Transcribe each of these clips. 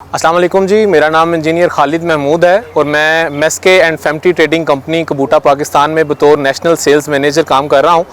अस्सलाम वालेकुम जी, मेरा नाम इंजीनियर खालिद महमूद है और मैं मेस्के एंड फेमटी ट्रेडिंग कंपनी कबूटा पाकिस्तान में बतौर नेशनल सेल्स मैनेजर काम कर रहा हूँ।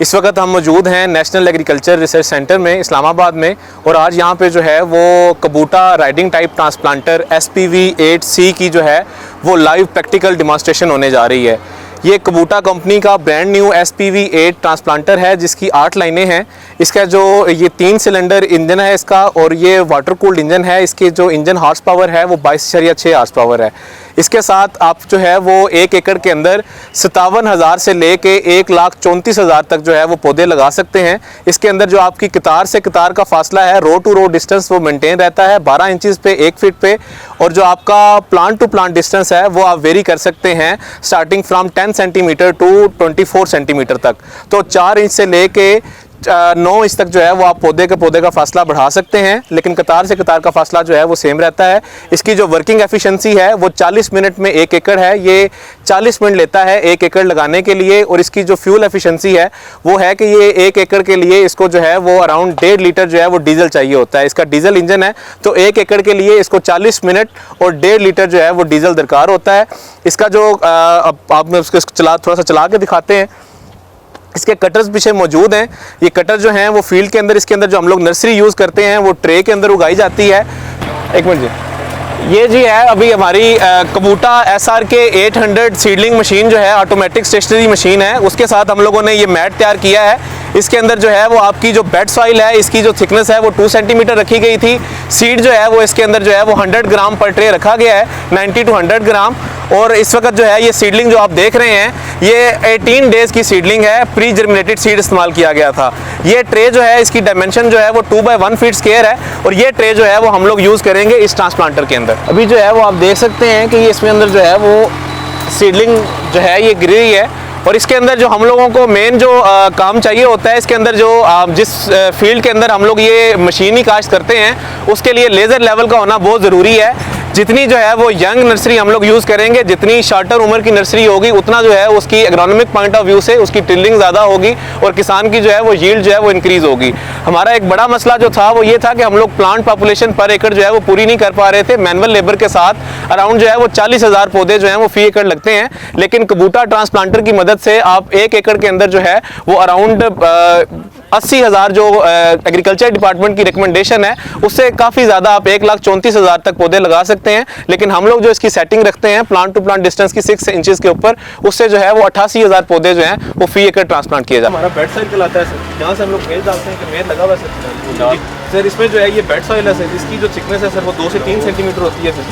इस वक्त हम मौजूद हैं नेशनल एग्रीकल्चर रिसर्च सेंटर में इस्लामाबाद में, और आज यहाँ पे जो है वो कबूटा राइडिंग टाइप ट्रांसप्लांटर SPV8C की जो है वो लाइव प्रैक्टिकल डिमॉन्स्ट्रेशन होने जा रही है। ये कबूटा कंपनी का ब्रांड न्यू SPV8 ट्रांसप्लांटर है जिसकी 8 लाइनें हैं। इसका जो ये 3 सिलेंडर इंजन है इसका, और ये वाटर कूल्ड इंजन है। इसके जो इंजन हॉर्स पावर है वो 22.6 हॉर्स पावर है। इसके साथ आप जो है वो 1 एकड़ के अंदर 57,000 से लेके 1,34,000 तक जो है वो पौधे लगा सकते हैं। इसके अंदर जो आपकी कतार से कतार का फासला है, रो टू रो डिस्टेंस वो मेंटेन रहता है 12 इंचज़ पे 1 फीट पे, और जो आपका प्लांट टू प्लांट डिस्टेंस है वो आप वेरी कर सकते हैं starting from 10 centimetre to 24 centimetre तक। तो 4 इंच से लेके 9 इंच तक जो है वो आप पौधे का फासला बढ़ा सकते हैं, लेकिन कतार से कतार का फासला जो है वो सेम रहता है। इसकी जो वर्किंग एफिशिएंसी है वो 40 मिनट में 1 एकड़ है। ये 40 मिनट लेता है 1 एकड़ लगाने के लिए। और इसकी जो फ्यूल एफिशिएंसी है वो है कि ये 1 एकड़ के लिए इसको जो है वो अराउंड 1.5 लीटर जो है वो डीजल चाहिए होता है। इसका डीजल इंजन है, तो 1 एकड़ के लिए इसको 40 मिनट और 1.5 लीटर जो है वो डीजल दरकार होता है। इसका जो आप उसको थोड़ा सा चला के दिखाते हैं। इसके कटर्स पीछे मौजूद हैं। ये कटर जो हैं वो फील्ड के अंदर, इसके अंदर जो हम लोग नर्सरी यूज़ करते हैं वो ट्रे के अंदर उगाई जाती है। एक मिनट जी, ये जी है अभी हमारी कबूटा SRK 800 सीडलिंग मशीन जो है ऑटोमेटिक स्टेशनरी मशीन है। उसके साथ हम लोगों ने ये मैट तैयार किया है। इसके अंदर जो है वो आपकी जो बेड सॉइल है इसकी जो थिकनेस है वो 2 सेंटीमीटर रखी गई थी। सीड जो है वो इसके अंदर जो है वो 100 ग्राम पर ट्रे रखा गया है, 90 to 100 ग्राम। और इस वक्त जो है ये सीडलिंग जो आप देख रहे हैं ये 18 डेज़ की सीडलिंग है, प्री जर्मिनेटेड सीड इस्तेमाल किया गया था। ये ट्रे जो है इसकी डायमेंशन जो है वो 2x1 फीट स्क्वायर है, और ये ट्रे जो है वो हम लोग यूज़ करेंगे इस ट्रांसप्लांटर के अंदर। अभी जो है वो आप देख सकते हैं कि ये इसमें अंदर जो है वो सीडलिंग जो है ये गिरी हुई है। और इसके अंदर जो हम लोगों को मेन जो काम चाहिए होता है, इसके अंदर जो जिस फील्ड के अंदर हम लोग ये मशीनी काश्त करते हैं उसके लिए लेज़र लेवल का होना बहुत ज़रूरी है। जितनी जो है वो यंग नर्सरी हम लोग यूज़ करेंगे, जितनी शॉर्टर उम्र की नर्सरी होगी, उतना जो है उसकी एग्रोनॉमिक पॉइंट ऑफ व्यू से उसकी टिल्डिंग ज़्यादा होगी और किसान की जो है वो यील्ड जो है वो इंक्रीज़ होगी। हमारा एक बड़ा मसला जो था वो ये था कि हम लोग प्लांट पॉपुलेशन पर एकड़ जो है वो पूरी नहीं कर पा रहे थे। मैनुअल लेबर के साथ अराउंड जो है वो 40,000 पौधे जो हैं वो फी एकड़ लगते हैं, लेकिन कबूटा ट्रांसप्लांटर की मदद से आप 1 एकड़ के अंदर जो है वो अराउंड 80,000 जो एग्रीकल्चर डिपार्टमेंट की रिकमेंडेशन है उससे काफ़ी ज़्यादा आप 1,34,000 तक पौधे लगा सकते हैं। लेकिन हम लोग जो इसकी सेटिंग रखते हैं प्लांट टू प्लांट डिस्टेंस की 6 इंचेस के ऊपर, उससे जो है वो 88,000 पौधे जो हैं वो फी एकड़ ट्रांसप्लांट किए जाते हैं। हमारा बेड सॉइल कहलाता है सर, यहाँ से हम लोग मेल डालते हैं कि मेल लगा हुआ है सर। इसमें जो है ये बेड सॉइल है सर, इसकी जो थिकनेस है सर वो 2 से 3 सेंटीमीटर होती है सर,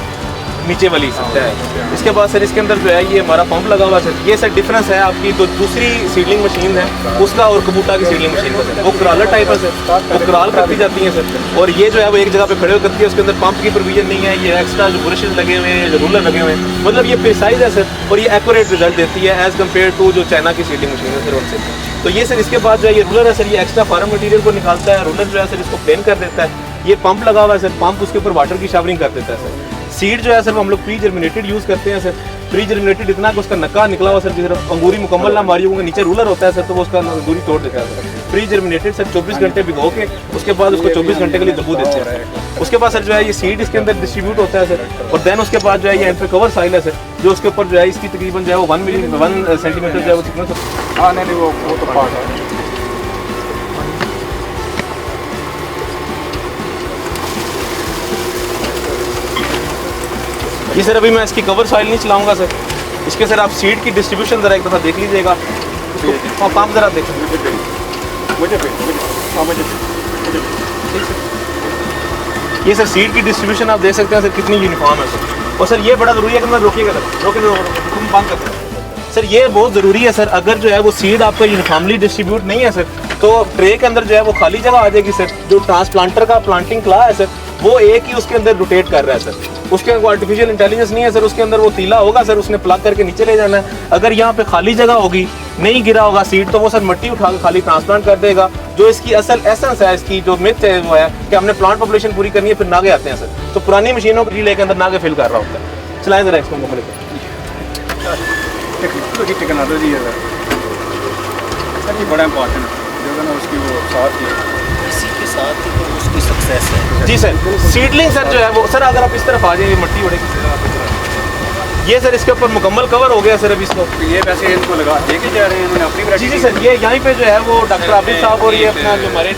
नीचे वाली सकता है। इसके बाद सर इसके अंदर जो है ये हमारा पंप लगा हुआ है सर। ये सर डिफरेंस है आपकी जो दूसरी सीडलिंग मशीन है उसका और कबूटा की सीडलिंग मशीन का सर। वो क्रॉलर टाइप है सर, वो क्रॉल करती जाती है सर, और ये जो है वो एक जगह पे खड़े होकर करती है। उसके अंदर पंप की प्रोविजन नहीं है, ये एक्स्ट्रा जो ब्रशेज लगे हुए हैं, जो रूलर लगे हुए हैं, मतलब ये प्रिसाइज है सर, और ये एक्यूरेट रिजल्ट देती है एज कम्पेयर टू जो चाइना की सीडलिंग मशीन है सर उनसे। तो ये सर इसके बाद जो है ये रूलर है सर, ये एक्स्ट्रा फॉरम मटीरियल को निकालता है। रूलर जो है सर इसको प्लेन कर देता है। ये पंप लगा हुआ है सर, पंप उसके ऊपर वाटर की शावरिंग कर देता है सर। सीड जो है सर वो हम लोग प्री जर्मिनेटेड यूज़ करते हैं सर। प्री जर्मिनेटेड इतना कि उसका नक्का निकला हुआ सर, जिस तरफ अंगूरी मुकम्मल ना मारी होंगे, नीचे रूलर होता है सर, तो वो उसका अंगूरी तोड़ देता है सर। प्री जर्मिनेटेड सर 24 घंटे भिगो के उसके बाद उसको 24 घंटे के लिए दबू देते हैं। उसके बाद सर जो है ये सीड इसके अंदर डिस्ट्रीब्यूट होता है सर, और देन उसके बाद जो है ये एंड कवर साइल है सर, जो उसके ऊपर जो है इसकी तकरीबन जो है वो 1 सेंटीमीटर जो है वो थिकनेस। हाँ नहीं वो तो पार्ट है ये सर। अभी मैं इसकी कवर सॉइल नहीं चलाऊंगा सर। इसके सर आप सीड की डिस्ट्रीब्यूशन ज़रा एक दफ़ा देख लीजिएगा। पंप ज़रा देखें मुझे ये सर सीड की डिस्ट्रीब्यूशन आप देख सकते हैं सर कितनी यूनिफॉर्म है सर। और सर ये बड़ा ज़रूरी है कि मैं रोकिएगा सर, रोके बंद करते हैं सर। ये बहुत ज़रूरी है सर, अगर जो है वो सीड आपका यूनिफॉर्मली डिस्ट्रीब्यूट नहीं है सर तो ट्रे के अंदर जो है वो खाली जगह आ जाएगी सर। जो ट्रांसप्लांटर का प्लांटिंग क्ला है सर वो एक ही उसके अंदर रोटेट कर रहा है सर, उसके अंदर आर्टिफिशियल इंटेलिजेंस नहीं है सर। उसके अंदर वो तीला होगा सर, उसने प्लग करके नीचे ले जाना है। अगर यहाँ पे खाली जगह होगी, नहीं गिरा होगा सीड, तो वो सर मिट्टी उठा के खाली ट्रांसप्लांट कर देगा। जो इसकी असल एसेंस है, इसकी जो मिथ है वो है कि हमने प्लांट पॉपुलेशन पूरी करनी है, फिर नागे आते हैं सर। तो पुरानी मशीनों को लेकर अंदर नागे फिल कर रहा होता है। चलाएं जरा इसको मुकम्मल टेक्नोलॉजी है सर, ये बड़ा इंपॉर्टेंट है जो ना उसकी वो साथ ही है। साथ तो उसकी सक्सेस है। जी सर, सीडलिंग सर जो है वो, सर अगर आप इस तरफ आ जाइए, मिट्टी उड़ेगी। ये सर इसके ऊपर मुकम्मल कवर हो गया सर अभी इसको। ये वैसे इनको लगा देके जा रहे हैं, इन्होंने अपनी जी जी सर, ये यहीं पे जो है वो डॉक्टर आबिद साहब और ये अपना जो हमारे